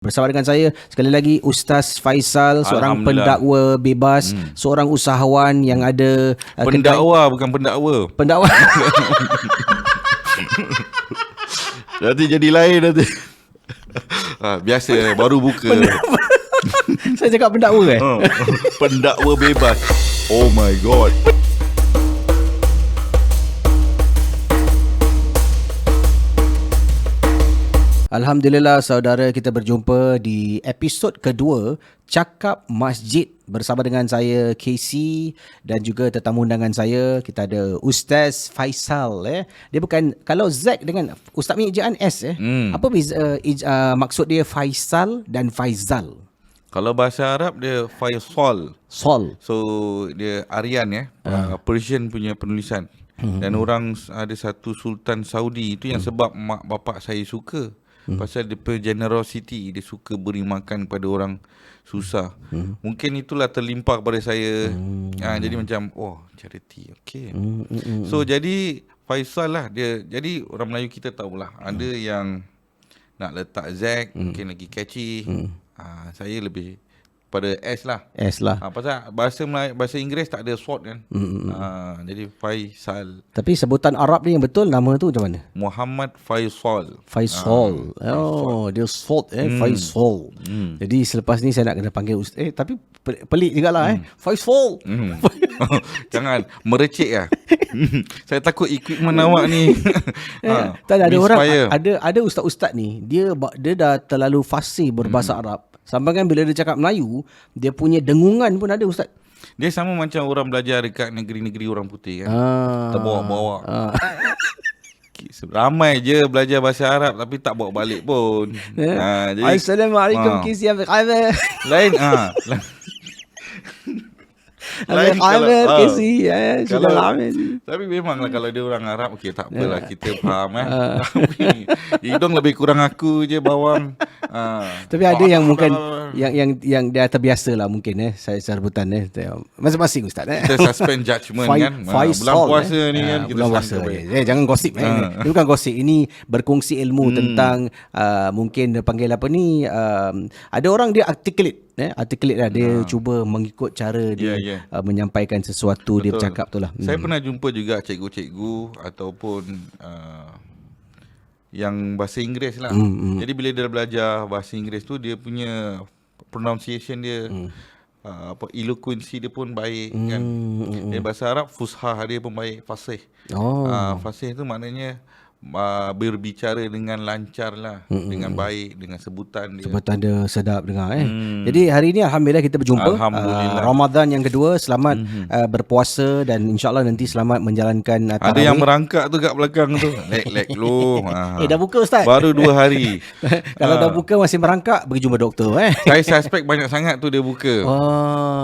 Bersama dengan saya sekali lagi Ustaz Faisal, seorang pendakwa bebas, seorang usahawan yang ada pendakwa bukan pendakwa. Pendakwa. Nanti jadi lain nanti. Biasa baru buka. Saya cakap pendakwa Pendakwa bebas. Oh my god. Alhamdulillah saudara, kita berjumpa di episod kedua Cakap Masjid bersama dengan saya Casey dan juga tetamu undangan saya. Kita ada Ustaz Faisal. Dia bukan, kalau Z dengan Ustaz punya ejaan S apa maksud dia Faisal dan Faizal? Kalau bahasa Arab dia Faisal. Sol. So dia Aryan Persian punya penulisan. Dan orang ada satu sultan Saudi itu yang sebab mak bapak saya suka. Pasal dia generosity, dia suka beri makan kepada orang susah. Mungkin itulah terlimpah kepada saya. Jadi macam charity. Okay. So jadi Faisal lah dia. Jadi orang Melayu kita tahulah ada yang nak letak Z mungkin lagi catchy. Saya lebih pada S lah. Pasal bahasa Inggeris tak ada sword kan. Jadi Faisal. Tapi sebutan Arab ni yang betul, nama tu macam mana? Muhammad Faisal. Faisal. Dia sword Faisal. Jadi selepas ni saya nak kena panggil Ustaz. Tapi pelik jugalah Faisal. Jangan merecek lah. Saya takut equipment awak ni. Tak ada orang ada ustaz-ustaz ni dia dah terlalu fasih berbahasa Arab. Sampai kan bila dia cakap Melayu, dia punya dengungan pun ada Ustaz. Dia sama macam orang belajar dekat negeri-negeri orang putih kan. Terbawa-bawa. Ramai je belajar bahasa Arab tapi tak bawa balik pun. Jadi, Assalamualaikum Kisi, apa khabar? Lain Lain khabar Kisi. Sudah lama ni. Tapi memanglah kalau dia orang Arab, okey tak apalah, kita faham Tapi hidung lebih kurang aku je bawang. Tapi ada yang mungkin yang dia terbiasa lah mungkin saya sebutan masing-masing Ustaz Kita suspend judgement kan. Bulan puasa ni kan kita puasa. Jangan gosip Ini bukan gosip, ini berkongsi ilmu tentang mungkin dia panggil apa ni, ada orang dia articulate lah, dia cuba mengikut cara dia menyampaikan sesuatu. Betul. Dia bercakap tu lah. Saya pernah jumpa juga cikgu-cikgu ataupun yang bahasa Inggeris lah. Jadi bila dia belajar bahasa Inggeris tu, dia punya pronunciation dia, eloquency dia pun baik kan. Dan bahasa Arab fusha dia pun baik, fasih. Fasih tu maknanya berbicara dengan lancar lah, dengan baik, dengan sebutan dia. Sebutan dia sedap dengar Jadi hari ini Alhamdulillah kita berjumpa. Ramadan yang kedua. Selamat berpuasa dan insyaAllah nanti selamat menjalankan tarawih. Ada yang merangkak tu kat belakang tu. Lek lu. Dah buka Ustaz? Baru 2 hari. Kalau dah buka masih merangkak, pergi jumpa doktor Saya suspect banyak sangat tu dia buka.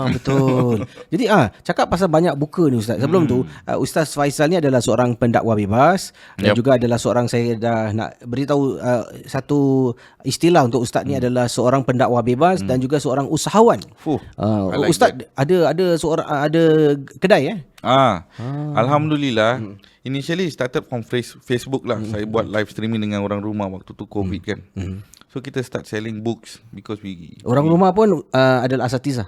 Betul. Jadi cakap pasal banyak buka ni Ustaz. Sebelum tu Ustaz Faisal ni adalah seorang pendakwa bebas dan juga adalah seorang, saya dah nak beritahu satu istilah untuk Ustaz ni, adalah seorang pendakwa bebas dan juga seorang usahawan. Ustaz ada kedai Alhamdulillah. Initially started from Facebook lah. Saya buat live streaming dengan orang rumah waktu tu COVID kan. So kita start selling books because orang rumah pun adalah asatizah.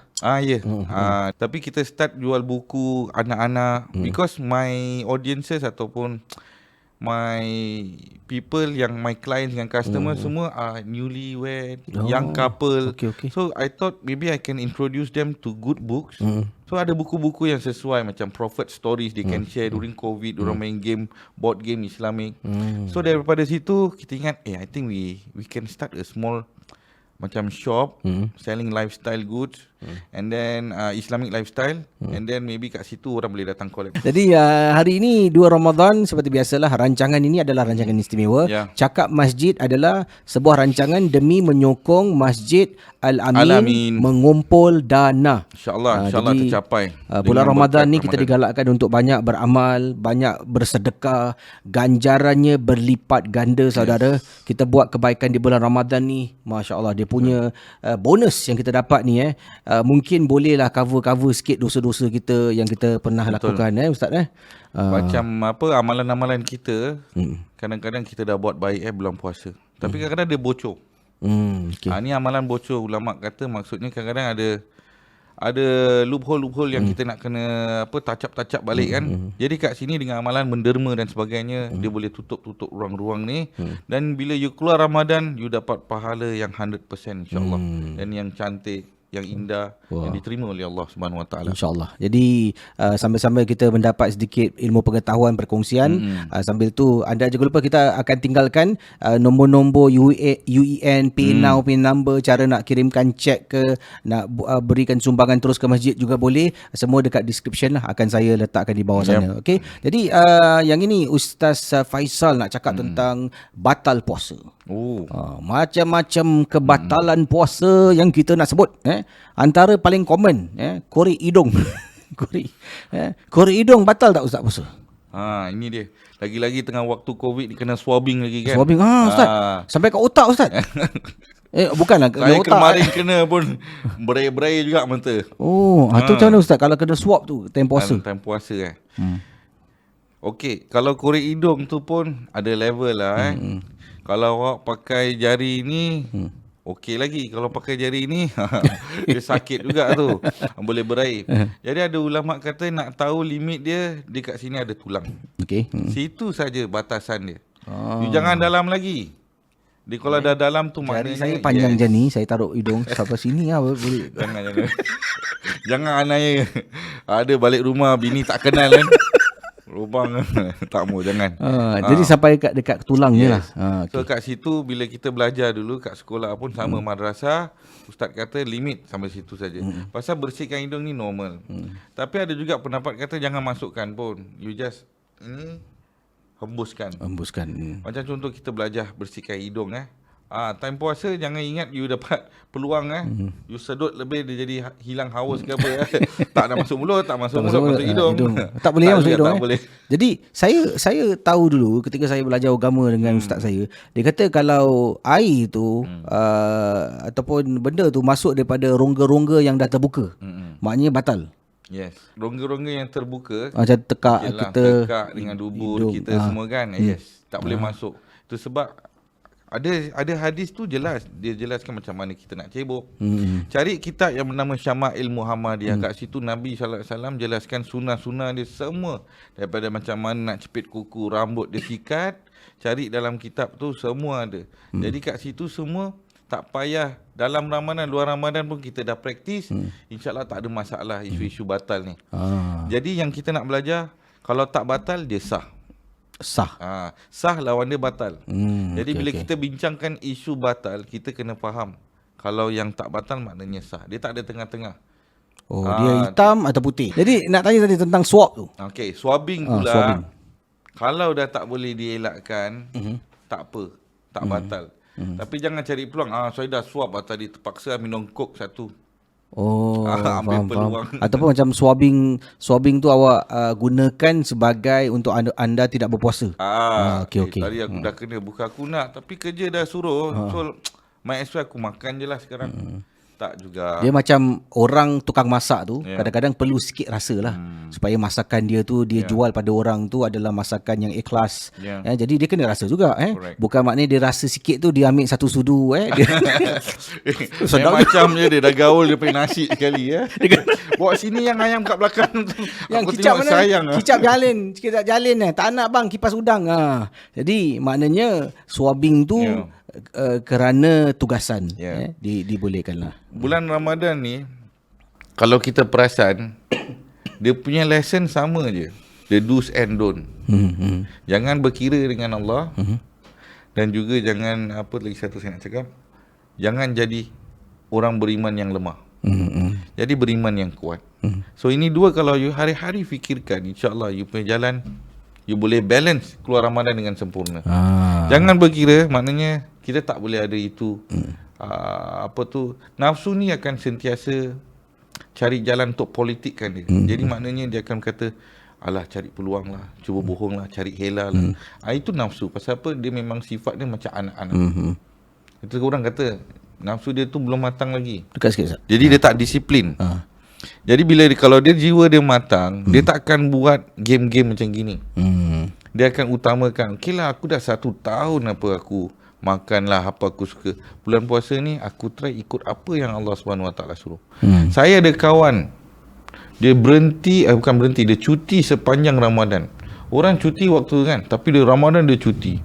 Tapi kita start jual buku anak-anak because my audiences ataupun my people, yang my clients, yang customer semua are newlywed, young couple. Okay. So I thought maybe I can introduce them to good books. So ada buku-buku yang sesuai, macam prophet stories they can share during COVID. Orang main game, board game Islamic. So daripada situ kita ingat I think we can start a small macam shop selling lifestyle goods and then Islamic lifestyle and then maybe kat situ orang boleh datang collect. Jadi hari ini 2 Ramadan, seperti biasalah rancangan ini adalah rancangan istimewa. Cakap Masjid adalah sebuah rancangan demi menyokong Masjid Al-Amin mengumpul dana. InsyaAllah tercapai. Bulan Ramadan ni kita digalakkan untuk banyak beramal, banyak bersedekah, ganjarannya berlipat ganda saudara. Kita buat kebaikan di bulan Ramadan ni, Masya Allah, dia punya bonus yang kita dapat ni mungkin bolehlah cover sikit dosa-dosa kita yang kita pernah lakukan Ustaz macam amalan-amalan kita kadang-kadang kita dah buat baik bulan puasa, tapi kadang-kadang dia bocor. Okay. Ni amalan bocor. Ulama kata maksudnya kadang-kadang ada loophole yang kita nak kena touch up balik kan. Jadi kat sini dengan amalan menderma dan sebagainya, dia boleh tutup ruang-ruang ni. Dan bila you keluar Ramadan, you dapat pahala yang 100% insya-Allah. Dan yang cantik, yang indah, yang diterima oleh Allah Subhanahu Wa Taala. InsyaAllah. Jadi sambil-sambil kita mendapat sedikit ilmu pengetahuan perkongsian, sambil tu anda jangan lupa kita akan tinggalkan nombor-nombor UEN, PIN Now, PIN number, cara nak kirimkan cek ke, nak berikan sumbangan terus ke masjid juga boleh. Semua dekat description lah, akan saya letakkan di bawah sana. Okay. Jadi yang ini Ustaz Faisal nak cakap tentang batal puasa. Macam-macam kebatalan puasa yang kita nak sebut. Antara paling common, korek hidung. Korek hidung batal tak Ustaz puasa? Ini dia. Lagi-lagi tengah waktu COVID ni kena swabbing lagi kan. Swabbing Ustaz. Sampai ke otak Ustaz. Bukanlah ke saya otak. Kemarin kena pun berai-berai juga mata. Tu macam mana Ustaz kalau kena swab tu time puasa? Time puasa Okey, kalau korek hidung tu pun ada level lah Kalau awak pakai jari ni okey lagi. Kalau pakai jari ni dia sakit juga tu. Boleh berair. Jadi ada ulama kata nak tahu limit dia, kat sini ada tulang. Okey. Situ saja batasan dia. You jangan dalam lagi. Dia kalau dah dalam tu jari maknanya saya panjang je ni, saya taruh hidung sampai sini lah boleh. Jangan. Jangan anaya. Ada balik rumah bini tak kenal kan. Lubang tak mau, jangan. Jadi sampai dekat tulang je lah. So kat situ bila kita belajar dulu kat sekolah pun sama madrasah, ustaz kata limit sampai situ saja. Pasal bersihkan hidung ni normal. Tapi ada juga pendapat kata jangan masukkan pun. You just hembuskan. Macam contoh kita belajar bersihkan hidung time puasa jangan ingat you dapat peluang you sedut lebih dia jadi hilang haus ke apa tak nak masuk mulut, masuk hidung. Tak boleh masuk hidung. Tak boleh. Jadi saya tahu dulu ketika saya belajar agama dengan ustaz saya, dia kata kalau air tu ataupun benda tu masuk daripada rongga-rongga yang dah terbuka, maknanya batal. Yes, rongga-rongga yang terbuka macam tekak dengan dubur kita semua kan. Yes, tak boleh masuk. Itu sebab ada hadis tu jelas, dia jelaskan macam mana kita nak cebok. Cari kitab yang bernama Syama'il Muhammadiyah. Kat situ Nabi sallallahu alaihi wasallam jelaskan sunah-sunah dia semua, daripada macam mana nak cepit kuku, rambut dia sikat, cari dalam kitab tu semua ada. Jadi kat situ semua tak payah dalam Ramadan, luar Ramadan pun kita dah praktis. InsyaAllah tak ada masalah isu-isu batal ni. Jadi yang kita nak belajar, kalau tak batal dia sah. Sah lawan dia batal. Jadi bila kita bincangkan isu batal, kita kena faham kalau yang tak batal maknanya sah. Dia tak ada tengah-tengah. Dia hitam atau putih. Jadi nak tanya tadi tentang swab tu. Okey, swabbing pula. Kalau dah tak boleh dielakkan, tak apa, tak batal. Tapi jangan cari peluang. Saya dah swab tadi, terpaksa minum kok satu. Ambil peluang. Ataupun macam swabbing tu awak gunakan sebagai untuk anda tidak berpuasa. Okay. Tadi aku dah kena, bukan aku nak, tapi kerja dah suruh. So might as well aku makan je lah sekarang. Tak juga. Dia macam orang tukang masak tu, kadang-kadang perlu sikit rasa lah, supaya masakan dia tu dia jual pada orang tu adalah masakan yang ikhlas. Jadi dia kena rasa juga. Bukan maknanya dia rasa sikit tu dia ambil satu sudu. Macam je dia dah gaul dia pakai nasi sekali. Bawa sini yang ayam kat belakang tu. Yang kicap mana? Sayang, kicap jalin. Tak nak bang, kipas udang. Jadi maknanya swabbing tu kerana tugasan dibolehkanlah. Bulan Ramadan ni kalau kita perasan dia punya lesson sama je. The do's and don't. Jangan berkira dengan Allah. Dan juga jangan, apa lagi satu saya nak cakap, jangan jadi orang beriman yang lemah. Jadi beriman yang kuat. So ini dua kalau you hari-hari fikirkan, insya-Allah you punya jalan, you boleh balance keluar Ramadan dengan sempurna. Jangan berkira, maknanya kita tak boleh ada itu. Nafsu ni akan sentiasa cari jalan untuk politikkan dia. Jadi maknanya dia akan kata, alah cari peluang lah, cuba bohong lah, cari hela lah. Itu nafsu. Pasal apa? Dia memang sifat dia macam anak-anak. Itu orang kata nafsu dia tu belum matang lagi. Dekat sikit Ustaz. Jadi dia tak disiplin. Jadi kalau dia jiwa dia matang, dia tak akan buat game-game macam gini. Dia akan utamakan, okey lah aku dah 1 tahun aku makanlah apa aku suka. Bulan puasa ni aku try ikut apa yang Allah SWT suruh. Saya ada kawan, dia bukan berhenti, dia cuti sepanjang Ramadan. Orang cuti waktu kan, tapi dia Ramadan dia cuti.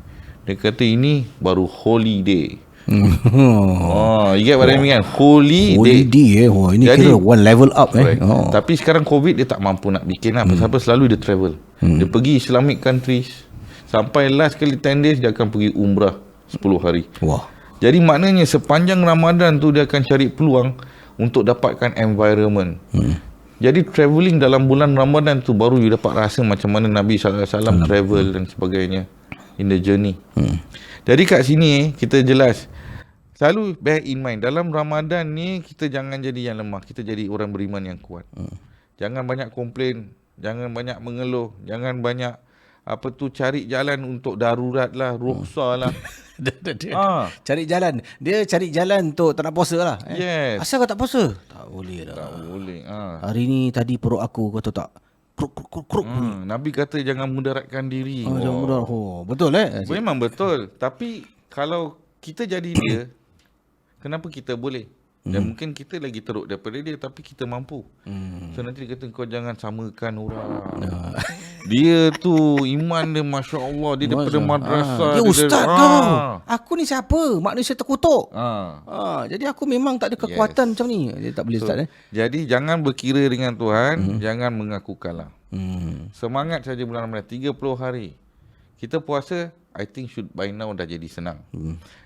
Dia kata ini baru holiday. You get what I mean kan? Holiday Ini jadi, kira one level up right. Tapi sekarang COVID dia tak mampu nak bikin lah. Pasal selalu dia travel. Dia pergi Islamic countries. Sampai last kali 10 days dia akan pergi umrah 10 hari. Wah. Jadi maknanya sepanjang Ramadan tu dia akan cari peluang untuk dapatkan environment. Jadi travelling dalam bulan Ramadan tu baru you dapat rasa macam mana Nabi SAW travel dan sebagainya in the journey. Jadi kat sini kita jelas, selalu bear in mind, dalam Ramadan ni kita jangan jadi yang lemah, kita jadi orang beriman yang kuat. Jangan banyak komplain, jangan banyak mengeluh, jangan banyak cari jalan untuk darurat lah, rukhsah lah. Cari jalan. Dia cari jalan untuk tak nak puasa lah. Yes. Asal kau tak puasa? Tak boleh dah. Tak boleh. Hari ni tadi perut aku, kau tahu tak? Kruk. Nabi kata jangan mudaratkan diri. Jangan mudarat. Betul Memang betul. Tapi kalau kita jadi dia, kenapa kita boleh? Dan mungkin kita lagi teruk daripada dia, tapi kita mampu. So nanti dia kata kau jangan samakan orang. Dia tu iman dia Masya Allah. Dia daripada madrasah. Dia ustaz kau. Aku ni siapa? Manusia terkutuk. Jadi aku memang tak ada kekuatan macam ni. Dia tak boleh ustaz. Jadi jangan berkira dengan Tuhan. Jangan mengaku kalah. Semangat saja bulan Ramadan 30 hari. Kita puasa, I think should by now dah jadi senang.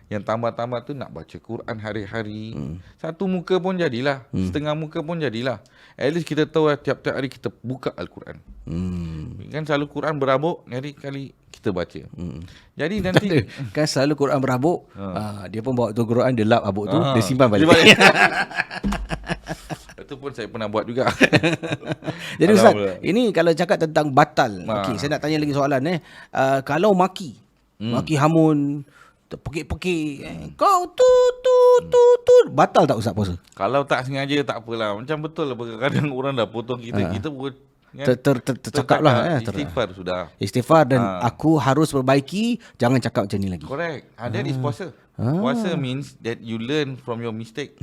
Yang tambah-tambah tu nak baca Quran hari-hari. Satu muka pun jadilah. Setengah muka pun jadilah. At least kita tahu tiap-tiap hari kita buka Al-Quran. Kan selalu Quran berabuk, hari kali kita baca. Jadi nanti kan selalu Quran berabuk, dia pun bawa tu Quran, dia lap abuk tu, dia simpan balik. Itu pun saya pernah buat juga. Jadi Ustaz, ini kalau cakap tentang batal. Okey, saya nak tanya lagi soalan kalau maki hamun, pekik-pekik, kau tu batal tak Ustaz puasa? Kalau tak sengaja tak apalah. Macam betul lah, kadang orang dah potong kita pun tercakap lah. Istighfar sudah. Istighfar dan aku harus perbaiki, jangan cakap macam ni lagi. Correct. That is puasa. Puasa means that you learn from your mistake.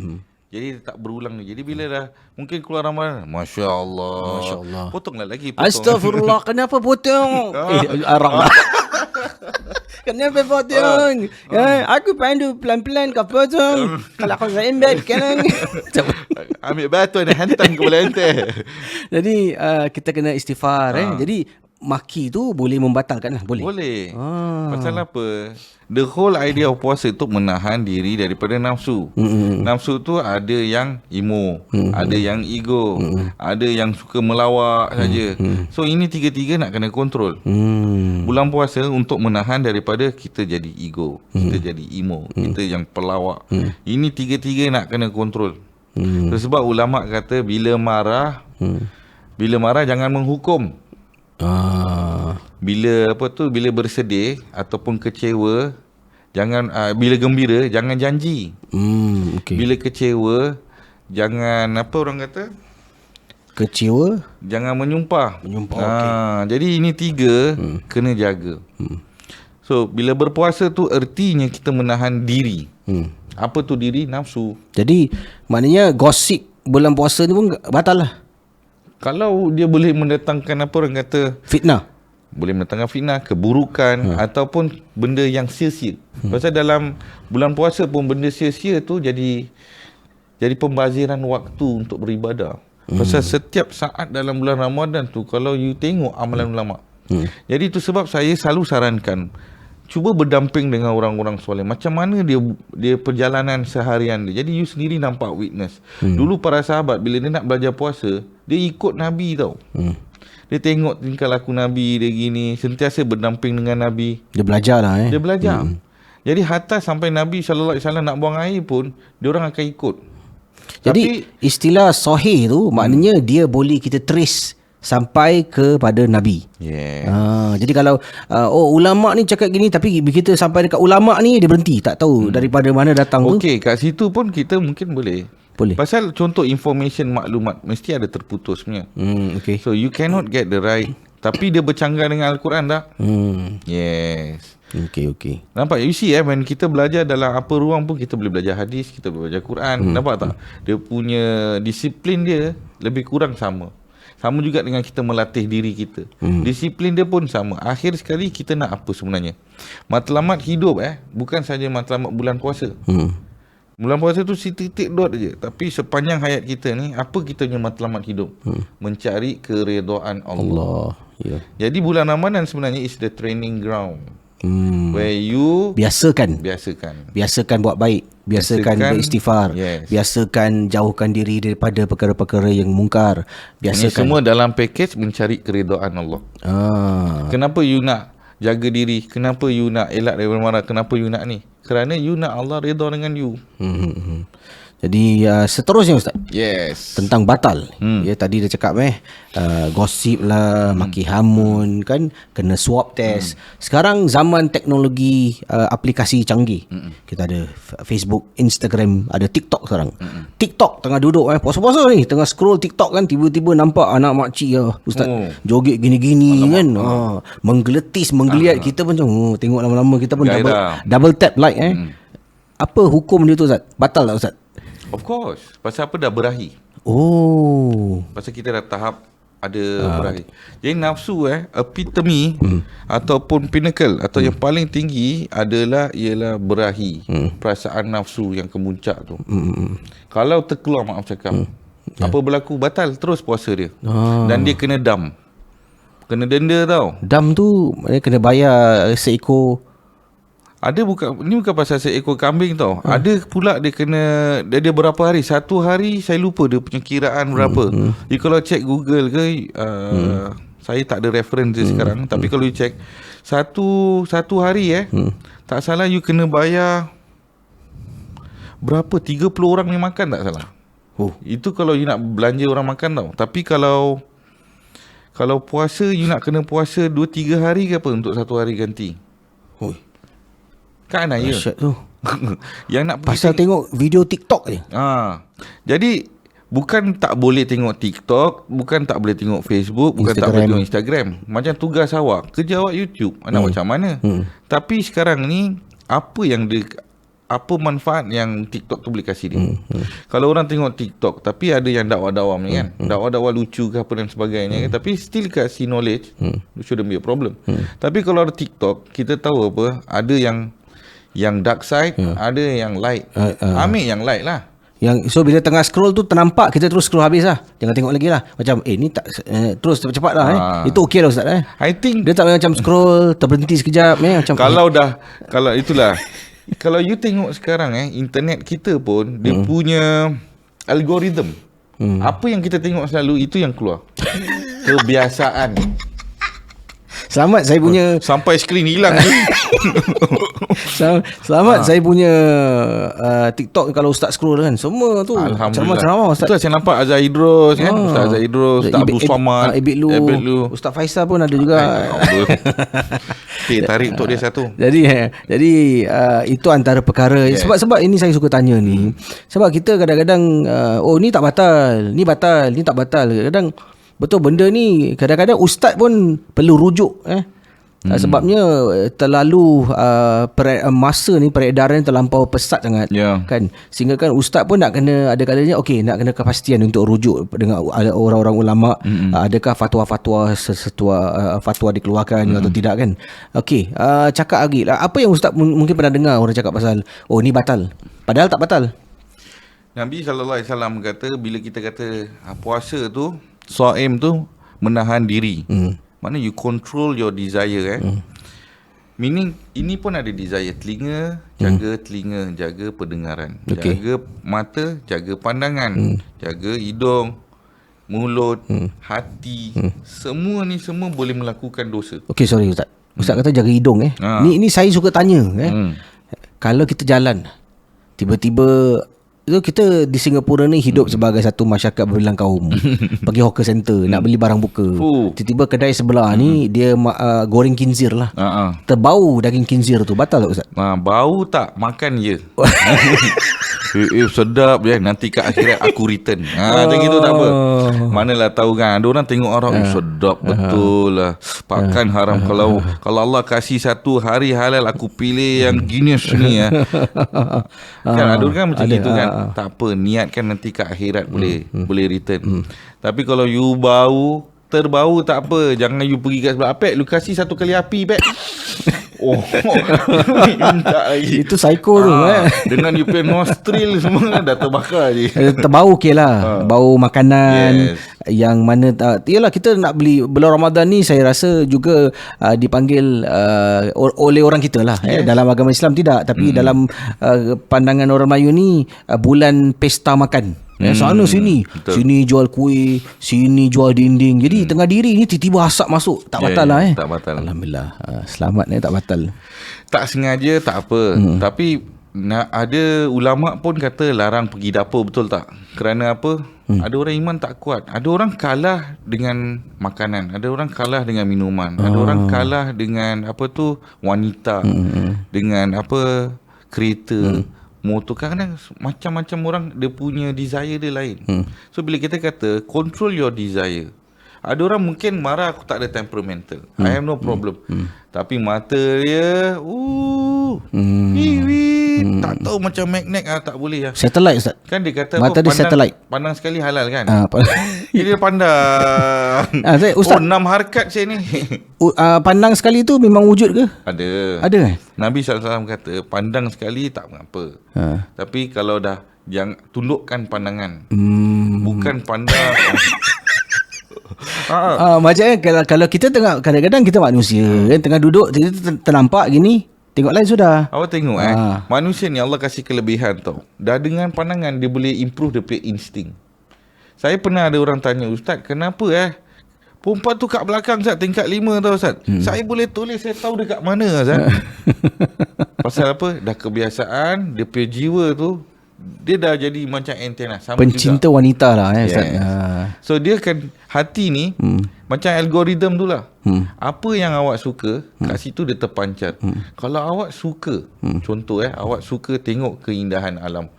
Jadi tak berulang ni. Jadi bila dah mungkin keluar Ramadan, Masya Allah. Potonglah lagi. Astagfirullah, kenapa potong? Arang lah. Kenapa potong? Aku pandu pelan-pelan kau potong. Kalau kau sembet kan. Ambil batu dan hantam kepala ente. Jadi kita kena istighfar. Jadi maki tu boleh membatalkan lah. Boleh. Pasal apa? The whole idea of puasa tu menahan diri daripada nafsu. Nafsu tu ada yang emo, ada yang ego, ada yang suka melawak saja. So ini tiga-tiga nak kena kontrol. Bulan puasa untuk menahan daripada kita jadi ego, kita jadi emo, kita yang pelawak. Ini tiga-tiga nak kena kontrol. Sebab ulama kata bila marah jangan menghukum. Bila bersedih ataupun kecewa jangan, bila gembira jangan janji. Bila kecewa jangan, orang kata, kecewa jangan menyumpah. Jadi ini tiga kena jaga. So bila berpuasa tu ertinya kita menahan diri. Apa tu diri? Nafsu. Jadi maknanya gosip bulan puasa ni pun batal lah. Kalau dia boleh mendatangkan orang kata fitnah, boleh mendatangkan fitnah, keburukan ataupun benda yang sia-sia. Pasal dalam bulan puasa pun benda sia-sia tu jadi pembaziran waktu untuk beribadah. Pasal setiap saat dalam bulan Ramadan tu kalau you tengok amalan ulama. Jadi itu sebab saya selalu sarankan cuba berdamping dengan orang-orang soleh. Macam mana dia perjalanan seharian dia. Jadi you sendiri nampak witness. Dulu para sahabat bila dia nak belajar puasa, dia ikut Nabi tau. Dia tengok tingkah laku Nabi dia gini, sentiasa berdamping dengan Nabi. Dia belajar lah Dia belajar. Jadi hatta sampai Nabi SAW nak buang air pun dia orang akan ikut. Jadi istilah sahih tu maknanya dia boleh kita trace sampai kepada Nabi. Jadi kalau ulama ni cakap gini, tapi kita sampai dekat ulama ni dia berhenti, tak tahu daripada mana datang tu. Okey, kat situ pun kita mungkin boleh. Pasal contoh information maklumat mesti ada terputusnya. So you cannot get the right. Tapi dia bercanggah dengan Al-Quran tak? Yes. Okey. Nampak? You see when kita belajar dalam apa ruang pun, kita boleh belajar hadis, kita boleh belajar Quran. Nampak tak? Dia punya disiplin dia lebih kurang sama. Sama juga dengan kita melatih diri kita. Disiplin dia pun sama. Akhir sekali kita nak apa sebenarnya? Matlamat hidup bukan saja matlamat bulan puasa. Bulan puasa tu titik dot je. Tapi sepanjang hayat kita ni, apa kita punya matlamat hidup? Mencari keredaan Allah. Ya. Jadi bulan Ramadan sebenarnya is the training ground. Where you Biasakan buat baik, biasakan beristighfar, biasakan jauhkan diri daripada perkara-perkara yang mungkar. Ini semua dalam package mencari keredaan Allah. Kenapa you nak jaga diri? Kenapa you nak elak daripada marah? Kenapa you nak ni? Kerana you nak Allah redha dengan you. Jadi seterusnya Ustaz. Yes. Tentang batal. Ya, tadi dia cakap gosip lah, maki hamun kan, kena swab test. Sekarang zaman teknologi aplikasi canggih. Kita ada Facebook, Instagram, ada TikTok sekarang. TikTok tengah duduk puasa-puasa ni, tengah scroll TikTok kan, tiba-tiba nampak anak makcik Ustaz joget gini-gini kan. Menggeliat kita pun macam tengok lama-lama kita pun double tap like Apa hukum dia tu Ustaz? Batal tak Ustaz? Of course. Pasal apa? Dah berakhir. Pasal kita dah tahap ada berakhir. Jadi nafsu epitome ataupun pinnacle atau yang paling tinggi ialah berakhir. Perasaan nafsu yang kemuncak tu. Kalau terkeluar, maaf cakap, apa berlaku? Batal terus puasa dia. Dan dia kena dam. Kena denda tau. Dam tu kena bayar seekor. Ni bukan pasal seekor kambing tau. Ada pula dia kena dia berapa hari. Satu hari saya lupa dia punya kiraan berapa. You kalau check Google ke saya tak ada reference dia sekarang, tapi kalau you check satu hari tak salah you kena bayar berapa, 30 orang ni makan tak salah. Itu kalau you nak belanja orang makan tau. Tapi kalau puasa, you nak kena puasa 2-3 hari ke apa untuk satu hari ganti. Kan ya. Tu. Yang nak pasal tengok video TikTok je. Jadi bukan tak boleh tengok TikTok, bukan tak boleh tengok Facebook, bukan tak boleh tengok Instagram. Macam tugas awak, kerja awak YouTube, nak macam mana? Tapi sekarang ni apa manfaat yang TikTok tu boleh kasih dia? Kalau orang tengok TikTok tapi ada yang dakwah-dakwah ni kan, dakwah-dakwah lucu ke apa dan sebagainya tapi still kasih knowledge, shouldn't be a problem. Tapi kalau ada TikTok, kita tahu apa, ada yang dark side, ada yang light. Ambil yang light lah. So bila tengah scroll tu ternampak, kita terus scroll habis lah. Jangan tengok lagi lah. Macam ni tak terus cepat-cepat lah Itu okey lah Ustaz I think dia tak macam scroll terberhenti sekejap macam kalau itulah. Kalau you tengok sekarang internet kita pun dia punya algoritma. Apa yang kita tengok selalu itu yang keluar. Kebiasaan. Selamat saya punya sampai skrin hilang. Selamat saya punya TikTok kalau Ustaz scroll kan semua tu ceramah Ustaz. Betul, saya nampak Azhar Idrus kan, Ustaz Azhar Idrus, Ustaz Abdul Somad, Ebit Lu, Ustaz Faisal pun ada juga. Tarik untuk dia satu. Jadi itu antara perkara sebab ini saya suka tanya ni. Sebab kita kadang-kadang ni tak batal, ni batal, ni tak batal. Kadang betul benda ni kadang-kadang ustaz pun perlu rujuk sebabnya terlalu masa ni peredaran terlampau pesat sangat kan, sehingga kan ustaz pun nak kena ada kalanya nak kena kepastian untuk rujuk dengan orang-orang ulama. Adakah fatwa-fatwa fatwa dikeluarkan atau tidak kan. Cakap lagi lah, apa yang ustaz mungkin pernah dengar orang cakap pasal ni batal padahal tak batal. Nabi SAW kata bila kita kata puasa tu, Shaim tu menahan diri. Mana you control your desire Meaning ini pun ada desire. Telinga, jaga telinga, jaga pendengaran. Jaga mata, jaga pandangan. Jaga hidung, mulut, hati. Semua ni semua boleh melakukan dosa. Sorry Ustaz. Ustaz kata jaga hidung Ni saya suka tanya kalau kita jalan tiba-tiba itu kita di Singapura ni hidup sebagai satu masyarakat berbilang kaum. Pergi hawker center nak beli barang buka. Tiba-tiba kedai sebelah ni dia goreng khinzir lah. Terbau daging khinzir tu, batal tak Ustaz? Bau tak, makan je. sedap je, nanti kat akhirat aku return. Macam gitu tak apa. Manalah tahu kan, ada orang tengok orang sedap betul lah. Pakan haram. Kalau Allah kasih satu hari halal, aku pilih yang Guinness ni ya. Kan ada orang kan macam gitu kan. Tak apa, niatkan nanti kat akhirat boleh return. Tapi kalau you terbau tak apa, jangan you pergi kat sebelah Apek, lu kasih satu kali api Pek. Minta lagi. Itu psycho tu dengan you punya nostril semua dah terbakar je. Terbau okey lah. Bau makanan yang mana yalah, kita nak beli bulan Ramadan ni, saya rasa juga dipanggil oleh orang kita lah. Dalam agama Islam tidak, tapi dalam pandangan orang Melayu ni bulan pesta makan. Sana sini, betul. Sini jual kuih, sini jual dinding. Jadi tengah diri ni tiba-tiba asap masuk. Tak batal lah tak batal. Alhamdulillah, selamat tak batal. Tak sengaja tak apa. Tapi ada ulama' pun kata larang pergi dapur, betul tak? Kerana apa? Ada orang iman tak kuat. Ada orang kalah dengan makanan, ada orang kalah dengan minuman, ada orang kalah dengan wanita, dengan kereta, motor. Kadang macam-macam orang dia punya desire dia lain. So bila kita kata control your desire, ada orang mungkin marah, aku tak ada temperamental, I have no problem. Tapi mata dia tak tahu macam magnet tak boleh lah. Satellite Ustaz. Kan dia kata mata dia satellite. Pandang sekali halal kan. Dia pandang. Ustaz, 6 harkat saya ni. Pandang sekali tu memang wujud ke? Ada Nabi SAW kata pandang sekali tak mengapa. Tapi kalau dah jangan tundukkan pandangan. Bukan pandang. Macam kalau kita tengah, kadang-kadang kita manusia kan, tengah duduk kita ternampak gini, tengok lain sudah. Awak tengok manusia ni Allah kasih kelebihan tau. Dah dengan pandangan dia boleh improve dia punya insting. Saya pernah ada orang tanya, Ustaz, kenapa perempuan tu kat belakang Ustaz, tingkat 5 tau Ustaz. Saya boleh tulis, saya tahu dia kat mana Ustaz. Pasal apa? Dah kebiasaan, dia punya jiwa tu, dia dah jadi macam antena. Sama pencinta juga wanita lah Ustaz. So dia kan hati ni macam algoritma tu lah. Apa yang awak suka, kat situ dia terpancar. Kalau awak suka, contoh awak suka tengok keindahan alam,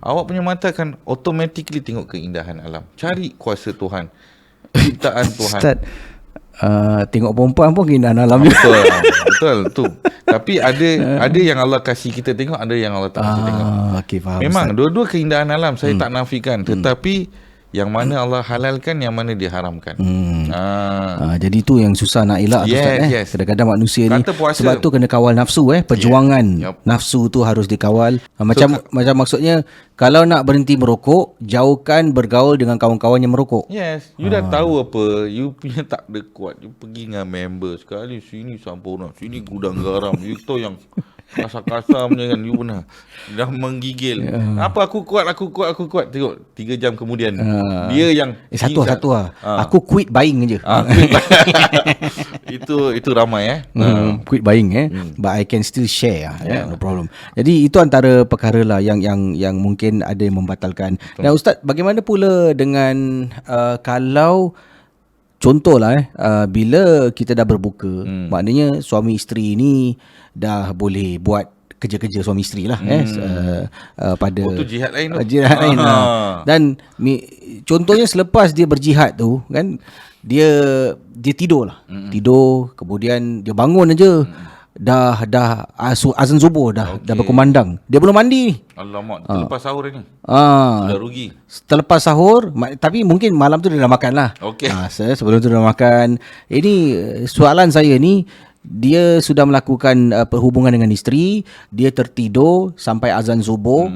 awak punya mata akan automatically tengok keindahan alam. Cari kuasa Tuhan, ciptaan Tuhan. Ustaz, tengok perempuan pun keindahan alam juga. Betul tu. Tapi ada yang Allah kasih kita tengok, ada yang Allah tak kasih tengok. Okay, faham, memang Ustaz. dua-dua keindahan alam saya tak nafikan, tetapi yang mana Allah halalkan, yang mana dia haramkan. Jadi tu yang susah nak elak, Ustaz. Kadang-kadang manusia ni, sebab tu kena kawal nafsu, perjuangan nafsu tu harus dikawal. Macam maksudnya, kalau nak berhenti merokok, jauhkan bergaul dengan kawan-kawan yang merokok. You dah tahu apa, you punya tak ada kuat, you pergi dengan member sekali, sini sampurna, sini gudang garam. You tahu yang kasar-kasar punya kan, you pernah dah menggigil. Apa aku kuat. Tengok 3 jam kemudian dia yang satu lah. Aku quit buying je. Itu ramai quit buying but I can still share no problem. Jadi itu antara perkara lah yang mungkin ada yang membatalkan. Dan Ustaz, bagaimana pula dengan kalau contohlah bila kita dah berbuka, maknanya suami isteri ni dah boleh buat kerja-kerja suami isteri lah pada tu jihad lain tu. Jihad lain dan contohnya selepas dia berjihad tu kan, dia tidur lah. Tidur, kemudian dia bangun aja dah azan subuh dah berkumandang. Dia belum mandi ni. Alamak, terlepas sahur ni. Sudah rugi. Terlepas sahur, tapi mungkin malam tu dia dah makan lah. Sebelum tu dia dah makan. Ini soalan saya ni, dia sudah melakukan perhubungan dengan isteri, dia tertidur sampai azan subuh,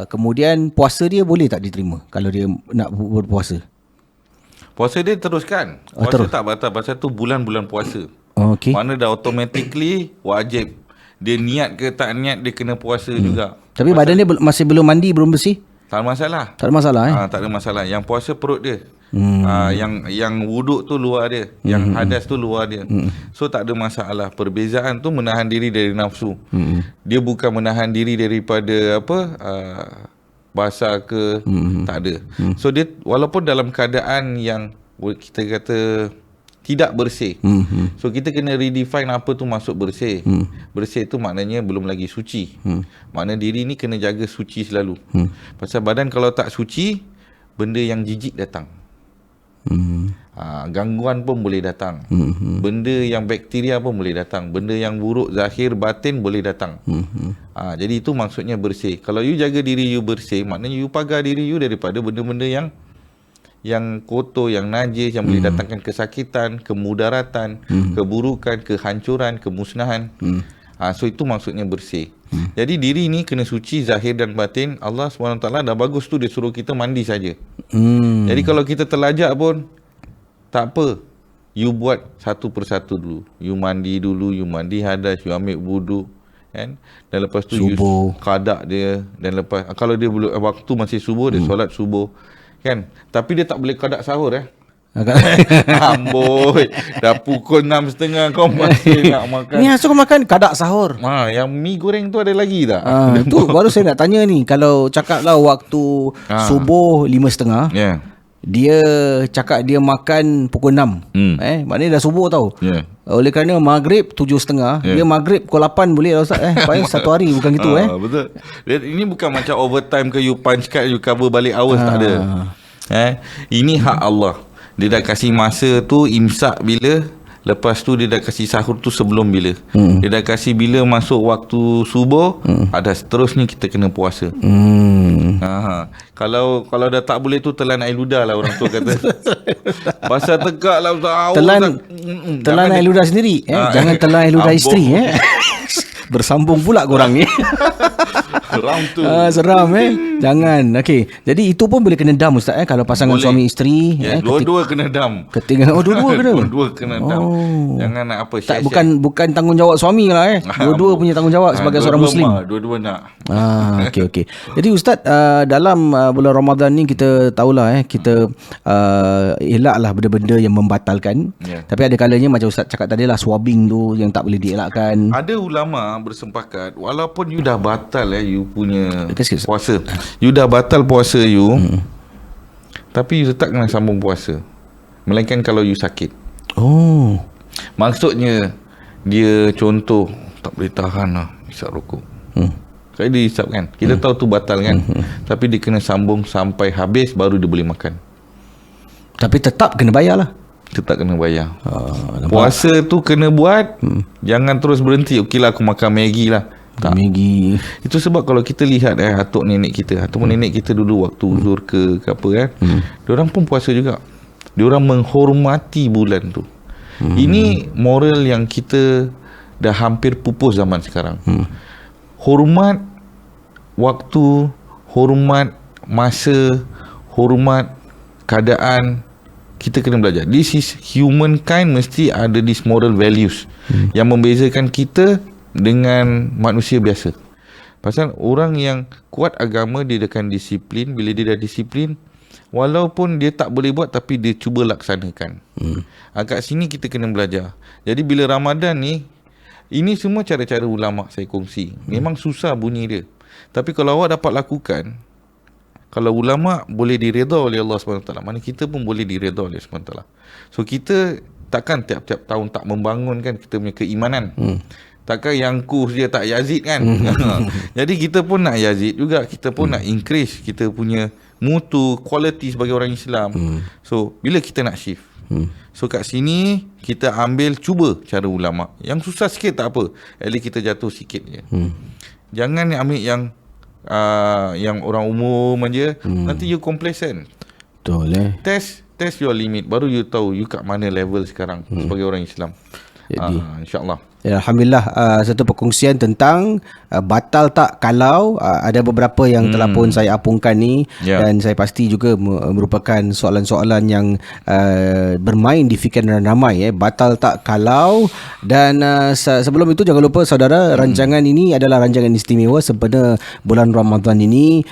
kemudian puasa dia boleh tak diterima kalau dia nak berpuasa? Puasa dia teruskan. Puasa terus tak batal, pasal tu bulan-bulan puasa. Mana dah automatically wajib. Dia niat ke tak niat, dia kena puasa juga. Tapi badan dia masih belum mandi, belum bersih? Tak ada masalah. Tak ada masalah tak ada masalah. Yang puasa perut dia. Yang wuduk tu luar dia, yang hadas tu luar dia. So tak ada masalah. Perbezaan tu menahan diri dari nafsu. Dia bukan menahan diri daripada basah ke, tak ada. So dia walaupun dalam keadaan yang kita kata tidak bersih. So kita kena redefine apa tu masuk bersih. Bersih tu maknanya belum lagi suci. Makna diri ni kena jaga suci selalu. Pasal badan kalau tak suci, benda yang jijik datang. Gangguan pun boleh datang. Benda yang bakteria pun boleh datang. Benda yang buruk zahir batin boleh datang. Jadi itu maksudnya bersih. Kalau you jaga diri you bersih, maknanya you pagar diri you daripada benda-benda yang kotor, yang najis, yang boleh datangkan kesakitan, kemudaratan, keburukan, kehancuran, kemusnahan. So itu maksudnya bersih. Jadi diri ni kena suci zahir dan batin. Allah SWT dah bagus tu, dia suruh kita mandi saja. Jadi kalau kita terlajak pun tak apa, you buat satu persatu dulu. You mandi dulu, you mandi hadas, you ambil wudu, kan? Dan lepas tu subuh, you qadak dia. Dan lepas, kalau dia belum waktu masih subuh, dia solat subuh, kan? Tapi dia tak boleh qadak sahur Amboi, dah pukul 6.30 kau masih nak makan. Ni asal kau makan kadak sahur. Yang mi goreng tu ada lagi tak? Tu baru saya nak tanya ni. Kalau cakap lah waktu subuh 5.30, dia cakap dia makan pukul 6. Maknanya dah subuh tau. Oleh kerana maghrib 7.30, dia maghrib pukul 8 boleh lah Ustaz. Paling satu hari bukan gitu Betul. Ini bukan macam overtime ke you punch card, you cover balik hours, tak ada. Ini hak Allah. Dia dah kasih masa tu imsak bila, lepas tu dia dah kasih sahur tu sebelum bila. Dia dah kasih bila masuk waktu subuh, ada seterusnya kita kena puasa. Kalau dah tak boleh tu telan air ludah lah orang tua kata. Pasal tegak lah Ustaz. Telan air ludah sendiri. Jangan telan air ludah isteri. Bersambung pula korang ni. Seram tu. Seram Jangan. Okey. Jadi itu pun boleh kena dam Ustaz kalau pasangan boleh. Suami isteri dua-dua kena dam. Dua-dua kena. Dua-dua kena dam. Jangan nak apa tak, bukan tanggungjawab suami lah Dua-dua punya tanggungjawab sebagai seorang muslim. Dua-dua nak. Okey. Jadi Ustaz, dalam bulan Ramadan ni kita tahulah kita elaklah benda-benda yang membatalkan. Tapi ada kalanya macam Ustaz cakap tadi lah, swabbing tu yang tak boleh dielakkan. Ada ulama bersepakat walaupun you dah batal you punya puasa. You dah batal puasa you, tapi you tetap kena sambung puasa. Melainkan kalau you sakit. Maksudnya dia contoh tak boleh tahan lah hisap rokok. Saya dia hisap kan, kita tahu tu batal kan, tapi dia kena sambung sampai habis baru dia boleh makan. Tapi tetap kena bayar lah. Tetap kena bayar. Puasa tu kena buat. Jangan terus berhenti. Okeylah aku makan Maggi lah. Maggi. Itu sebab kalau kita lihat atuk nenek kita ataupun nenek kita dulu waktu zuhur ke apa kan, diorang pun puasa juga. Diorang menghormati bulan tu. Ini moral yang kita dah hampir pupus zaman sekarang. Hormat waktu, hormat masa, hormat keadaan. Kita kena belajar. This is humankind, mesti ada this moral values yang membezakan kita dengan manusia biasa. Pasal orang yang kuat agama, dia akan disiplin. Bila dia dah disiplin, walaupun dia tak boleh buat, tapi dia cuba laksanakan. Kat sini kita kena belajar. Jadi bila Ramadan ni, ini semua cara-cara ulama saya kongsi. Memang susah bunyi dia, tapi kalau awak dapat lakukan, kalau ulama boleh diredha oleh Allah SWT, mana kita pun boleh diredha oleh Allah SWT. So kita takkan tiap-tiap tahun tak membangunkan kita punya keimanan. Takkan yang kurs dia tak Yazid kan. Jadi kita pun nak Yazid juga. Kita pun nak increase kita punya mutu, quality sebagai orang Islam. So bila kita nak shift, so kat sini kita ambil cuba cara ulama. Yang susah sikit tak apa, at least kita jatuh sikit je. Jangan ambil yang orang umum aja. Nanti you complacent. Betul Test your limit, baru you tahu you kat mana level sekarang sebagai orang Islam. Jadi insya-Allah. Alhamdulillah, satu perkongsian tentang batal tak kalau ada beberapa yang telah pun saya apungkan ni, dan saya pasti juga merupakan soalan-soalan yang bermain di fikiran ramai. Batal tak kalau. Dan sebelum itu jangan lupa saudara, rancangan ini adalah rancangan istimewa sempena bulan Ramadan ini,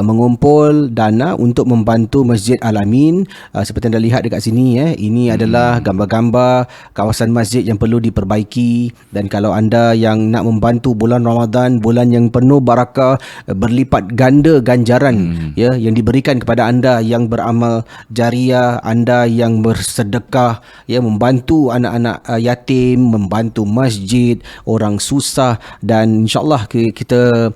mengumpul dana untuk membantu Masjid Al-Amin. Seperti anda lihat dekat sini, ini adalah gambar-gambar kawasan masjid yang perlu diperbaiki. Dan kalau anda yang nak membantu bulan Ramadan Ramadan, bulan yang penuh barakah, berlipat ganda ganjaran ya yang diberikan kepada anda yang beramal jariah, anda yang bersedekah, ya, membantu anak-anak yatim, membantu masjid, orang susah, dan insyaallah kita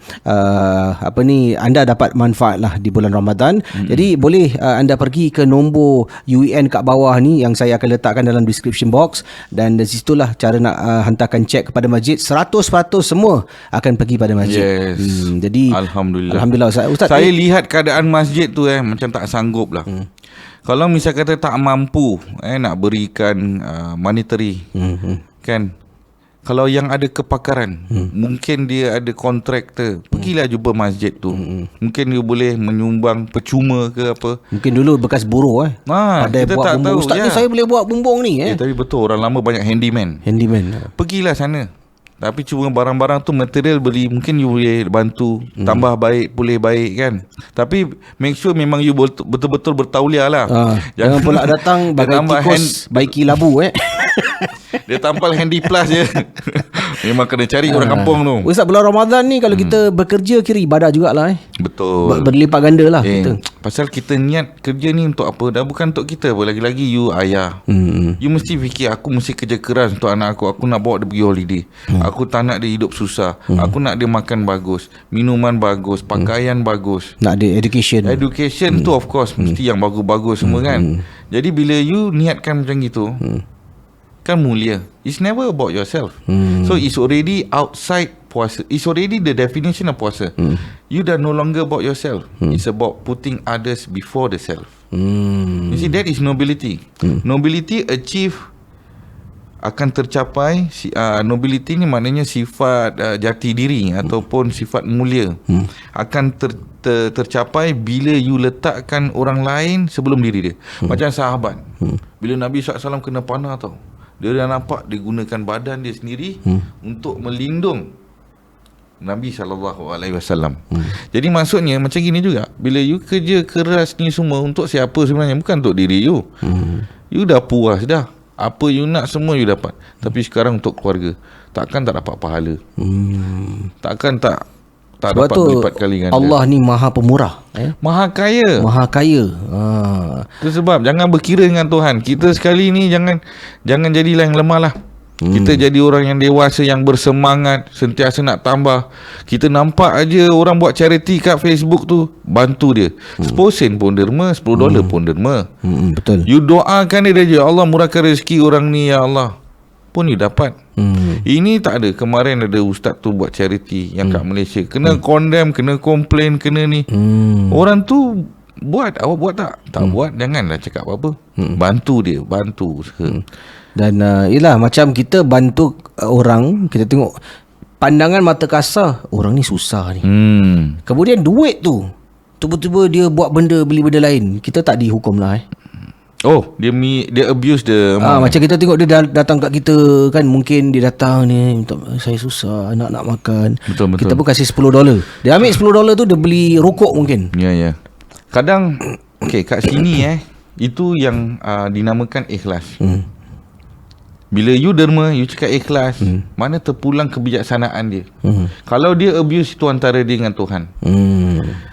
anda dapat manfaat lah di bulan Ramadan. Jadi boleh anda pergi ke nombor UEN kat bawah ni yang saya akan letakkan dalam description box, dan dari situlah cara nak hantarkan cek kepada masjid. 100% semua akan pergi pada masjid. Yes. Jadi Alhamdulillah Ustaz, saya lihat keadaan masjid tu macam tak sanggup lah. Kalau misal kata tak mampu nak berikan monetary, kan, kalau yang ada kepakaran, mungkin dia ada kontraktor, pergilah jumpa masjid tu. Mungkin dia boleh menyumbang percuma ke apa. Mungkin dulu bekas buruh kita buat tak bumbung. tahu. Ustaz ni saya boleh buat bumbung ni Tapi betul, orang lama banyak handyman. Pergilah sana. Tapi cuma barang-barang tu material beli, mungkin you boleh bantu tambah baik, boleh baik kan. Tapi make sure memang you betul-betul bertauliah lah. Jangan pula datang bagai tikus baiki labu dia tampal handy plus je. Memang kena cari orang kampung tu. Ustaz, bulan Ramadan ni kalau kita bekerja kira ibadah jugalah Betul. Berlipat ganda lah kita. Pasal kita niat kerja ni untuk apa? Dah bukan untuk kita apa. Lagi-lagi you ayah. You mesti fikir, aku mesti kerja keras untuk anak aku. Aku nak bawa dia pergi holiday. Aku tak nak dia hidup susah. Aku nak dia makan bagus, minuman bagus, pakaian bagus. Nak ada education. Education tu of course mesti yang bagus-bagus semua kan. Jadi bila you niatkan macam gitu, kan mulia. It's never about yourself. So it's already outside puasa. It's already the definition of puasa. You dah no longer about yourself. It's about putting others before the self. You see, that is nobility. Nobility achieve akan tercapai. Nobility ni maknanya sifat jati diri ataupun sifat mulia akan tercapai bila you letakkan orang lain sebelum diri dia. Macam sahabat, bila Nabi SAW kena panah tau, dia dah nampak dia gunakan badan dia sendiri untuk melindung Nabi SAW. Jadi maksudnya macam gini juga, bila you kerja keras ni semua untuk siapa sebenarnya? Bukan untuk diri you. You dah puas dah, apa you nak semua you dapat. Tapi sekarang untuk keluarga, takkan tak dapat pahala. Takkan tak sebab dapat berlipat kali ganda. Allah ni maha pemurah, maha kaya. Itu sebab jangan berkira dengan Tuhan. Kita sekali ni jangan jadilah yang lemah lah. Kita jadi orang yang dewasa, yang bersemangat, sentiasa nak tambah. Kita nampak aja orang buat charity kat Facebook tu, bantu dia. 10 sen pun derma, $10 pun derma. Betul. You doakan dia, ya Allah murahkan rezeki orang ni ya Allah, pun you dapat. Ini tak ada. Kemarin ada ustaz tu buat charity yang kat Malaysia, kena condemn, kena komplain, kena ni. Orang tu buat, awak buat tak? Tak buat, janganlah cakap apa-apa. Bantu dia, bantu usaha. Dan yelah, macam kita bantu orang, kita tengok pandangan mata kasar, orang ni susah ni. Kemudian duit tu tiba-tiba dia buat benda, beli benda lain, kita tak dihukum lah Oh, dia abuse the macam kita tengok dia datang kat kita kan, mungkin dia datang ni minta, saya susah nak makan. Betul. Kita pun kasih $10. Dia ambil $10 tu, dia beli rokok mungkin. Ya. Kadang kat sini itu yang dinamakan ikhlas. Bila you derma, you cakap ikhlas, mana terpulang kebijaksanaan dia. Kalau dia abuse, itu antara dia dengan Tuhan.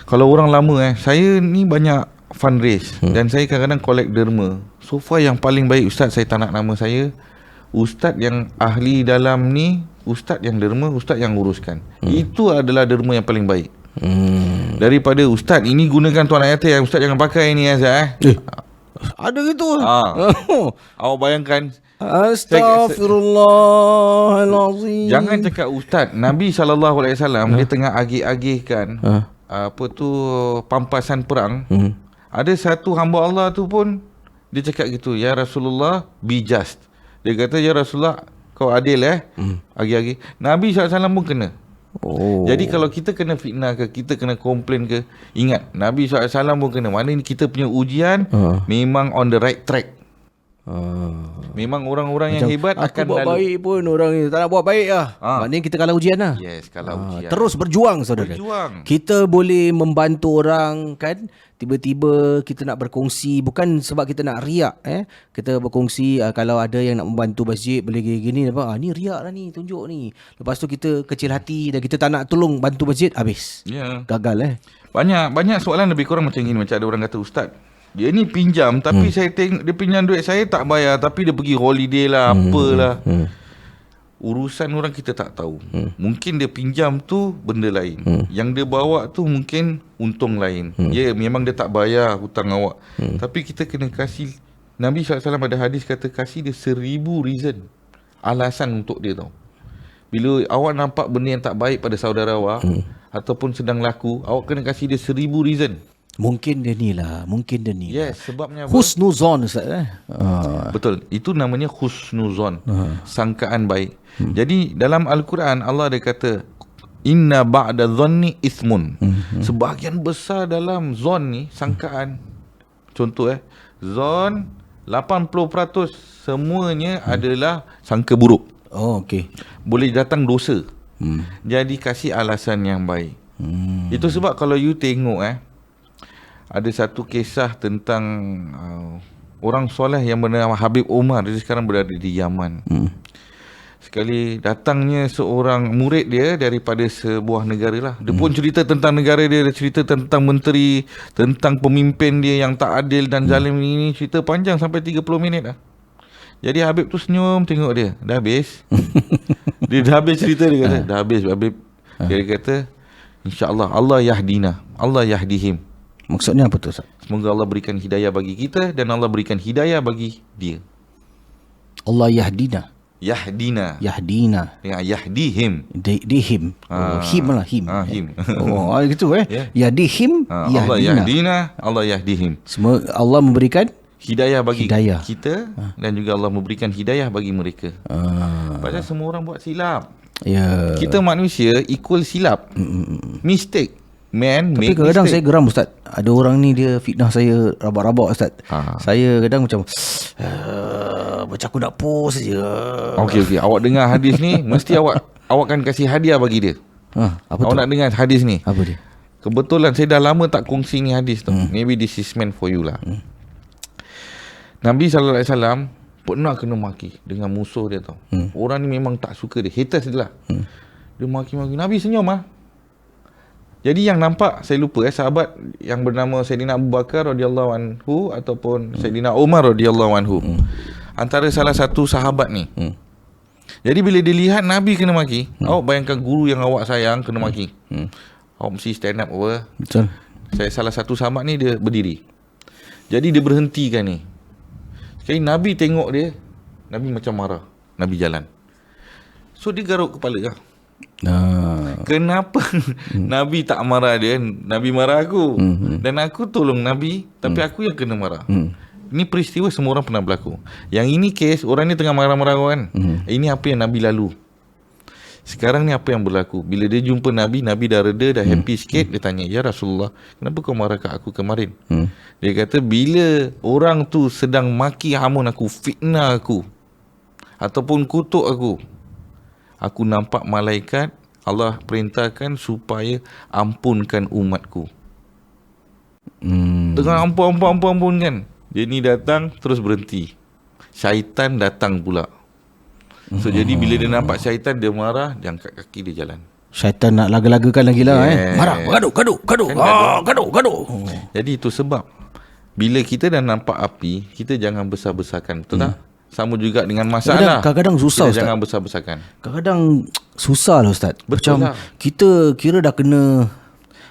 Kalau orang lama saya ni banyak fundraise dan saya kadang-kadang collect derma. So far yang paling baik, ustaz, saya tak nak nama saya, ustaz yang ahli dalam ni, ustaz yang derma, ustaz yang uruskan. Itu adalah derma yang paling baik. Daripada ustaz ini gunakan tuan ayat yang ustaz jangan pakai ni Azhar. Ada gitu. Awak bayangkan. Astaghfirullahalazim. Jangan cakap ustaz. Nabi SAW dia tengah agih-agihkan apa tu, pampasan perang. Ada satu hamba Allah tu pun dia cakap gitu, ya Rasulullah, be just. Dia kata, ya Rasulullah, kau adil agih-agih. Nabi SAW pun kena. Jadi kalau kita kena fitnah ke, kita kena komplain ke, ingat Nabi SAW pun kena. Mana ni kita punya ujian memang on the right track. Memang orang-orang yang hebat akan buat lalu. baik pun orang ni tak nak buat baik lah. Maknanya kita kalah ujian lah. Yes, kalah ujian. Terus berjuang saudara. Kita boleh membantu orang kan, tiba-tiba kita nak berkongsi, bukan sebab kita nak riak, kita berkongsi kalau ada yang nak membantu masjid boleh gini-gini, ni riak lah ni, tunjuk ni. Lepas tu kita kecil hati dan kita tak nak tolong bantu masjid, habis. Gagal. Banyak soalan lebih kurang macam gini. Macam ada orang kata, Ustaz, dia ni pinjam tapi saya tengok dia pinjam duit saya tak bayar, tapi dia pergi holiday lah, apalah. Urusan orang kita tak tahu. Mungkin dia pinjam tu benda lain. Yang dia bawa tu mungkin untung lain. Ya, memang dia tak bayar hutang awak. Tapi kita kena kasih. Nabi SAW ada hadis kata kasih dia 1000 reason, alasan untuk dia tau. Bila awak nampak benda yang tak baik pada saudara awak ataupun sedang laku, awak kena kasih dia 1000 reason. Mungkin dia ni lah. Yes, sebabnya apa? Husnuzon, Ustaz. Betul. Itu namanya husnuzon. Sangkaan baik. Jadi dalam Al-Quran Allah ada kata inna ba'da dhanni ismun. Sebahagian besar dalam zon ni sangkaan. Contoh zon 80% semuanya adalah sangka buruk. Okey. Boleh datang dosa. Jadi kasih alasan yang baik. Itu sebab kalau you tengok ada satu kisah tentang orang soleh yang bernama Habib Umar. Dia sekarang berada di Yaman. Sekali datangnya seorang murid dia daripada sebuah negara lah. Dia pun cerita tentang negara dia, cerita tentang menteri, tentang pemimpin dia yang tak adil dan zalim ini. Cerita panjang sampai 30 minit lah. Jadi Habib tu senyum tengok dia. Dah habis? Dia dah habis cerita, dia kata. Dah habis Habib. Dia kata, InsyaAllah Allah yahdina, Allah yahdihim. Maksudnya apa tu, Ustaz? Semoga Allah berikan hidayah bagi kita dan Allah berikan hidayah bagi dia. Allah yahdina. Yahdina. Dengan yahdihim. Dihim. Him lah, him. Him. Gitu Yahdihim. Allah yahdina, Allah yahdihim. Semua Allah memberikan hidayah bagi kita dan juga Allah memberikan hidayah bagi mereka. Pasal semua orang buat silap. Kita manusia equal silap. Mistake. Tapi kadang-kadang saya geram, Ustaz. Ada orang ni dia fitnah saya rabak-rabak, Ustaz. Saya kadang macam macam aku nak post saja. Okey. Awak dengar hadis ni, mesti awak akan kasih hadiah bagi dia. Apa awak tu? Nak dengar hadis ni? Apa dia? Kebetulan saya dah lama tak kongsi ni hadis tu. Maybe this is meant for you lah. Nabi SAW pernah kena maki dengan musuh dia tau. Orang ni memang tak suka dia, haters dia lah. Dia maki-maki, Nabi senyum lah. Jadi yang nampak, saya lupa sahabat yang bernama Sayyidina Abu Bakar radhiyallahu anhu ataupun Sayyidina Umar radhiyallahu anhu. Antara salah satu sahabat ni. Jadi bila dia lihat Nabi kena maki, awak bayangkan guru yang awak sayang kena maki. Awak mesti stand up over. Betul. Saya salah satu sahabat ni dia berdiri. Jadi dia berhentikan ni. Sekali Nabi tengok dia, Nabi macam marah. Nabi jalan. So dia garuk kepala lah. Kenapa Nabi tak marah dia, Nabi marah aku. Dan aku tolong Nabi, tapi aku yang kena marah. Ini peristiwa semua orang pernah berlaku. Yang ini case, orang ni tengah marah-marah kan. Ini apa yang Nabi lalu. Sekarang ni apa yang berlaku. Bila dia jumpa Nabi, Nabi dah reda, dah happy sikit. Dia tanya, Ya Rasulullah, kenapa kau marah kat aku kemarin? Dia kata, bila orang tu sedang maki hamun aku, fitnah aku, ataupun kutuk aku nampak malaikat Allah perintahkan supaya ampunkan umatku. Tengah ampun kan. Dia ni datang terus berhenti. Syaitan datang pula. So jadi bila dia nampak syaitan, dia marah, dia angkat kaki, dia jalan. Syaitan nak laga-lagakan lagi lah. Marah, gaduh. Gaduh. Jadi itu sebab bila kita dah nampak api, kita jangan besar-besarkan. Betul tak? Sama juga dengan masalah. Kadang-kadang susah, Ustaz. Jangan besar-besarkan. Kadang-kadang susah lah, Ustaz. Betul macam lah. Kita kira dah kena,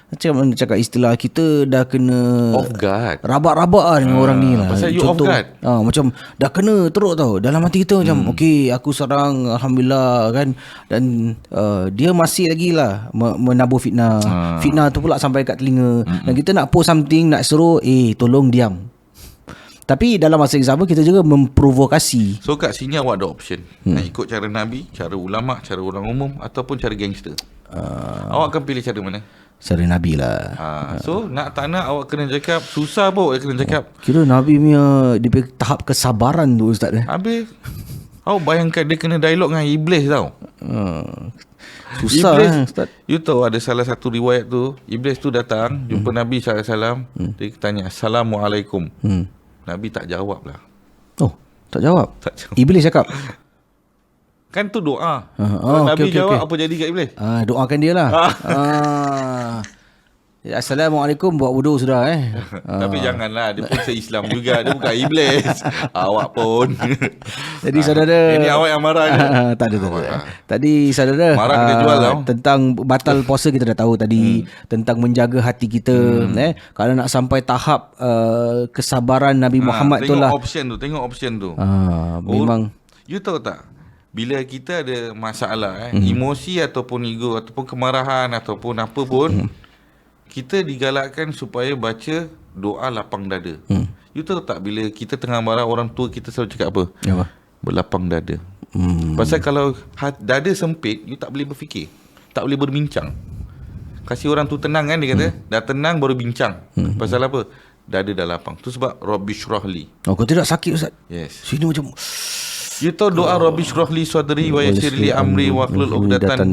macam mana cakap istilah, kita dah kena off guard. Rabak-rabak lah dengan orang ni lah. Pasal you off guard. Macam dah kena teruk tau. Dalam hati kita macam okey, aku serang, Alhamdulillah kan. Dan dia masih lagi lah menabur fitnah. Fitnah tu pula sampai kat telinga. Dan kita nak post something, nak suruh tolong diam. Tapi dalam masa yang sama kita juga memprovokasi. So kat sini awak ada option. Nak ikut cara Nabi, cara ulama', cara orang umum, ataupun cara gangster. Awak akan pilih cara mana? Cara Nabi lah. So nak tak nak awak kena cakap. Susah pun kena cakap. Kira Nabi punya dia punya tahap kesabaran tu, Ustaz. Habis awak bayangkan dia kena dialog dengan iblis tau. Susah Iblis, Ustaz. you tahu ada salah satu riwayat tu, Iblis tu datang jumpa Nabi SAW. Dia tanya Assalamualaikum. Nabi tak jawab lah. Oh, tak jawab. Tak jawab. Iblis cakap. Kan tu doa. Oh, Nabi okey, jawab okey. apa jadi kat Iblis? Doakan dia lah. Assalamualaikum, buat wudu sudah Tapi janganlah, dia pun se-Islam juga. Dia bukan Iblis. Awak pun. Jadi saudara, ini awak yang marah je. tak ada. Tadi saudara, Marah kena jual tau. tentang batal puasa kita dah tahu tadi, tentang menjaga hati kita. Kalau nak sampai tahap kesabaran Nabi Muhammad tu lah. Tengok option tu. Memang. You tahu tak? Bila kita ada masalah, emosi ataupun ego ataupun kemarahan ataupun apa pun, kita digalakkan supaya baca doa lapang dada. You tahu tak bila kita tengah marah, orang tua kita selalu cakap apa? Apa? Berlapang dada. Pasal kalau dada sempit, you tak boleh berfikir, tak boleh berbincang. Kasih orang tu tenang kan, dia kata dah tenang baru bincang. Pasal apa? Dada dah lapang. Tu sebab Rabbi syrahli. Oh, kau tidak sakit Ustaz? Yes. Sini macam You tahu doa Rabbi syrahli sadri wa yassir li amri wa hlul 'uqdatan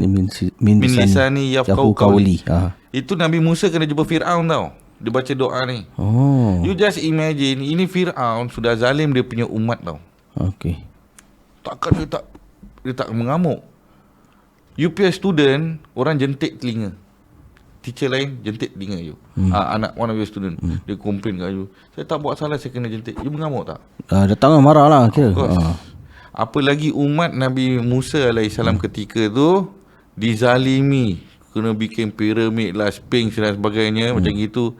min lisani yafqahu qawli. Itu Nabi Musa kena jumpa Firaun tau. Dia baca doa ni. Oh. You just imagine, ini Firaun sudah zalim dia punya umat tau. Okey. Takkan dia tak mengamuk. You punya student, orang jentik telinga. Teacher lain jentik telinga you. Anak one of your student, dia complain kat you. Saya tak buat salah, saya kena jentik. You mengamuk tak? Datang marah lah kira. Apa lagi umat Nabi Musa AS ketika tu dizalimi, kena bikin piramid lah, Sphinx dan sebagainya, macam gitu.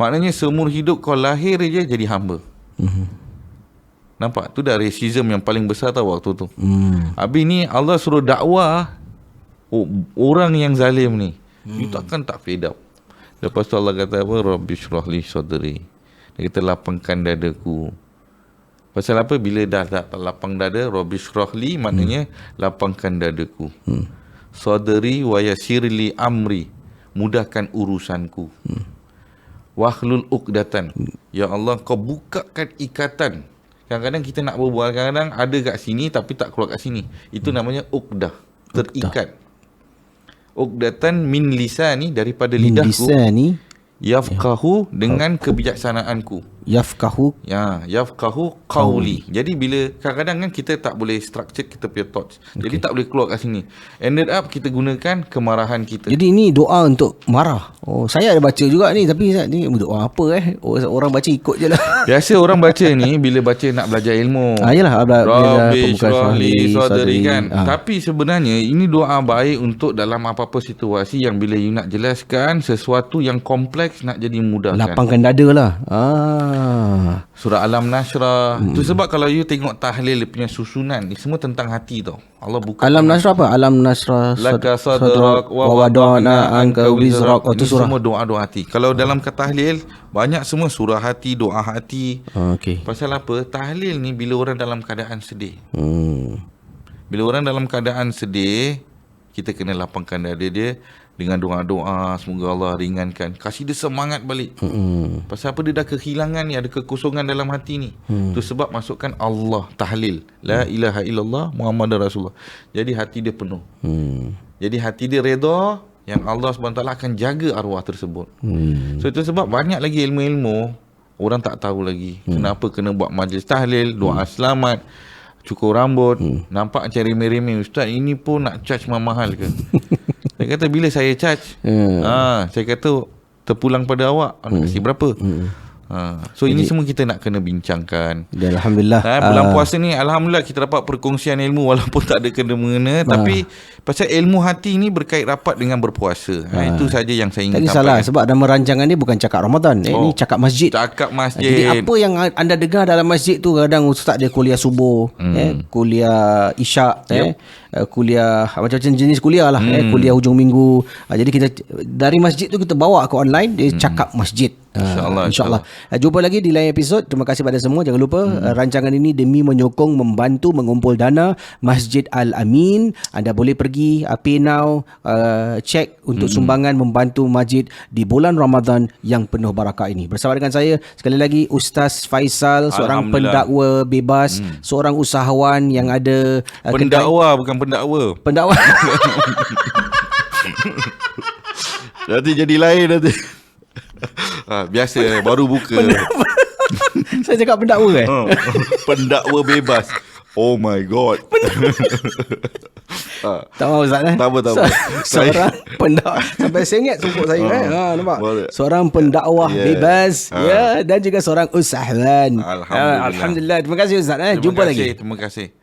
Maknanya seumur hidup kau lahir je jadi hamba. Nampak? Tu dah racism yang paling besar tau waktu tu. Habis ni Allah suruh dakwah orang yang zalim ni. You takkan tak fed up. Lepas tu Allah kata apa? Rabbi syrahli sadri. Dia kata lapangkan dadaku. Pasal apa? Bila dah tak lapang dada, Rabbi syrahli maknanya lapangkan dadaku. Sadri wa yassirli amri, mudahkan urusanku. Wahlul uqdatan, ya Allah kau bukakan ikatan. Kadang-kadang kita nak berbual, kadang-kadang ada kat sini tapi tak keluar kat sini. Itu namanya uqdah, terikat. Uqdatan min lisani, daripada lidahku. Lisani Yafqahu, dengan kebijaksanaanku. Yafqahu. Ya, yafqahu qawli. Jadi bila kadang-kadang kan kita tak boleh structure kita punya thoughts. Jadi tak boleh keluar kat sini. Ended up kita gunakan kemarahan kita. Jadi ini doa untuk marah. Oh, saya ada baca juga ni, tapi ni doa apa orang baca ikut je lah. Biasa orang baca ni bila baca nak belajar ilmu. Yalah, Rabbi syrahli sadri kan. Tapi sebenarnya ini doa baik untuk dalam apa-apa situasi yang bila you nak jelaskan sesuatu yang kompleks, nak jadi mudah. Lapangkan dada lah. Surah Alam Nashrah. Tu sebab kalau you tengok tahlil dia punya susunan ni semua tentang hati tau. Allah buka. Alam Nashrah apa? Alam Nashrah laka sadrak wa wada'na anka wizrak. Oh, tu surah. Semua doa-doa hati. Kalau dalam tahlil banyak semua surah hati, doa hati. Okey. Pasal apa? Tahlil ni bila orang dalam keadaan sedih. Bila orang dalam keadaan sedih, kita kena lapangkan dada dia dengan doa-doa, semoga Allah ringankan, kasih dia semangat balik. Pasal apa? Dia dah kehilangan ni, ada kekosongan dalam hati ni. Tu sebab masukkan Allah, tahlil, la ilaha illallah Muhammadar Rasulullah. Jadi hati dia penuh. Jadi hati dia redha, yang Allah SWT akan jaga arwah tersebut. So itu sebab banyak lagi ilmu-ilmu orang tak tahu lagi. Kenapa kena buat majlis tahlil, doa selamat, cukur rambut. Nampak macam remeh-remeh. Ustaz, ini pun nak charge mahal ke? Saya kata bila saya charge, saya kata terpulang pada awak, nak kasih berapa? So ini semua kita nak kena bincangkan. Dan Alhamdulillah bulan puasa ni Alhamdulillah kita dapat perkongsian ilmu walaupun tak ada kena-mengena. Tapi pasal ilmu hati ni berkait rapat dengan berpuasa. Itu saja yang saya ingin sampaikan. salah sebab nama rancangan ni bukan cakap Ramadan. Ini cakap masjid. Cakap masjid. Jadi apa yang anda dengar dalam masjid tu, kadang ustaz dia kuliah subuh, kuliah isyak, kuliah macam-macam jenis kuliah lah, kuliah hujung minggu. Jadi kita dari masjid tu kita bawa ke online, dia cakap masjid. InsyaAllah. Jumpa lagi di lain episod. Terima kasih pada semua. Jangan lupa rancangan ini demi menyokong, membantu mengumpul dana Masjid Al-Amin. Anda boleh pergi Pay Now, cek untuk sumbangan membantu masjid di bulan Ramadan yang penuh barakah ini. Bersama dengan saya sekali lagi Ustaz Faisal, seorang pendakwa bebas, seorang usahawan yang ada pendakwa bukan pendakwa. Pendakwa. Nanti jadi lain nanti. Biasa baru buka. Saya cakap pendakwa Pendakwa bebas. Oh my god. Tak mahu Ustaz Tak apa. Seorang pendakwa. Sampai saya ingat tumpuk saya nampak. Seorang pendakwah bebas dan juga seorang usahawan. Alhamdulillah. Alhamdulillah. Terima kasih Ustaz. Jumpa lagi. Terima kasih.